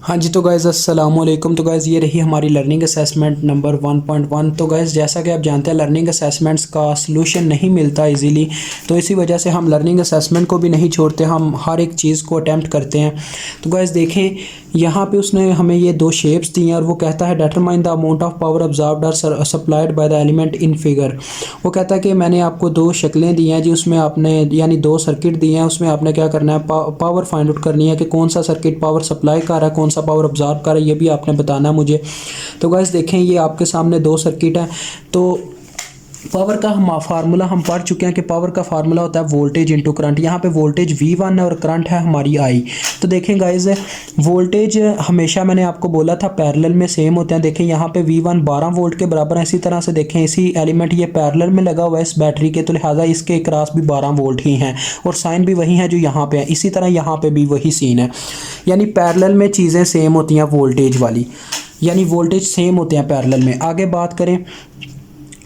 हाँ जी, तो गाइज़ अस्सलाम वालेकुम। तो गाइज़ ये रही हमारी लर्निंग असेसमेंट नंबर 1.1। तो गाइज़ जैसा कि आप जानते हैं लर्निंग असेसमेंट्स का सलूशन नहीं मिलता इजीली, तो इसी वजह से हम लर्निंग असेसमेंट को भी नहीं छोड़ते, हम हर एक चीज़ को अटैम्प्ट करते हैं। तो गाइज़ देखें यहाँ पे उसने हमें ये दो शेप्स दी हैं और वो कहता है determine the amount of power observed और supplied by the element in figure. वो कहता है कि मैंने आपको दो शक्लें दी हैं जी, उसमें आपने यानी दो सर्किट दिए हैं, उसमें आपने क्या करना है पावर फाइंड आउट करनी है कि कौन सा सर्किट पावर सप्लाई कर रहा है, कौन सा पावर ऑब्जर्व कर रहा है, ये भी आपने बताना है मुझे। तो गाइस देखें ये आपके सामने दो सर्किट हैं। तो पावर का हम फार्मूला हम पढ़ चुके हैं कि पावर का फार्मूला होता है वोल्टेज इंटू करंट। यहाँ पे वोल्टेज V1 है और करंट है हमारी I। तो देखें गाइज वोल्टेज हमेशा मैंने आपको बोला था पैरेलल में सेम होते हैं। देखें यहाँ पे V1 12 वोल्ट के बराबर है। इसी तरह से देखें इसी एलिमेंट ये पैरेलल में लगा हुआ है इस बैटरी के, तो लिहाजा इसके क्रॉस भी 12 वोल्ट ही हैं और साइन भी वही है जो यहाँ पे है। इसी तरह यहाँ पे भी वही सीन है, यानी पैरेलल में चीज़ें सेम होती हैं वोल्टेज वाली, यानी वोल्टेज सेम होते हैं पैरेलल में। आगे बात करें,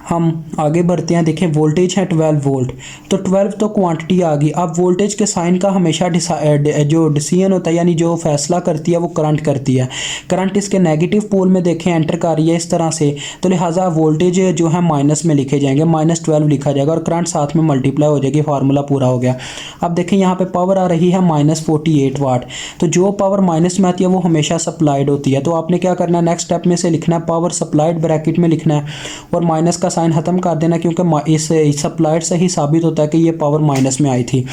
हम आगे बढ़ते हैं। देखें वोल्टेज है 12 वोल्ट, तो 12 तो क्वांटिटी आ गई। अब वोल्टेज के साइन का हमेशा जो डिसीजन होता है यानी जो फैसला करती है वो करंट करती है। करंट इसके नेगेटिव पोल में देखें एंटर कर रही है इस तरह से, तो लिहाजा वोल्टेज जो है माइनस में लिखे जाएंगे, -12 लिखा जाएगा और करंट साथ में मल्टीप्लाई हो जाएगी, फार्मूला पूरा हो गया। अब देखें यहाँ पे पावर आ रही है -48 वाट, तो जो पावर माइनस में आती है वो हमेशा सप्लाइड होती है। तो आपने क्या करना है, नेक्स्ट स्टेप में से लिखना है पावर सप्लाइड ब्रैकेट में लिखना है और माइनस का साइन खत्म कर देना, क्योंकि इस सप्लाइड से ही साबित होता है कि ये पावर माइनस में आई थी।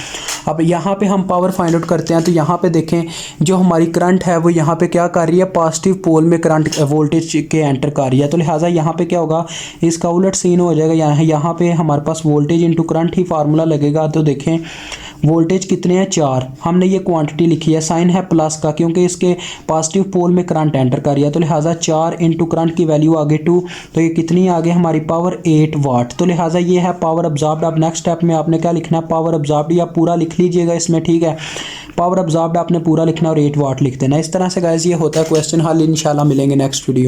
अब यहाँ पे हम पावर फाइंड आउट करते हैं। तो यहाँ पे देखें जो हमारी करंट है वो यहाँ पे क्या कर रही है, पॉजिटिव पोल में करंट वोल्टेज के एंटर कर रही है। तो लिहाजा यहाँ पे क्या होगा, इसका उलट सीन हो जाएगा। यहाँ पे हमारे पास वोल्टेज इंटू करंट ही फार्मूला लगेगा। तो देखें वोल्टेज कितने हैं 4, हमने ये क्वांटिटी लिखी है, साइन है प्लस का क्योंकि इसके पॉजिटिव पोल में करंट एंटर कर रही है। तो लिहाजा 4 इंटू करंट की वैल्यू आगे 2, तो ये कितनी आगे हमारी पावर 8 वाट। तो लिहाजा ये है पावर ऑब्जर्व्ड। अब नेक्स्ट स्टेप में आपने क्या लिखना है, पावर ऑब्जर्व्ड, या पूरा लिख लीजिएगा इसमें, ठीक है। पावर ऑब्जर्व्ड आपने पूरा लिखना और 8 वाट लिख देना। इस तरह से गाइस ये होता है क्वेश्चन हल। इंशाल्लाह मिलेंगे नेक्स्ट वीडियो।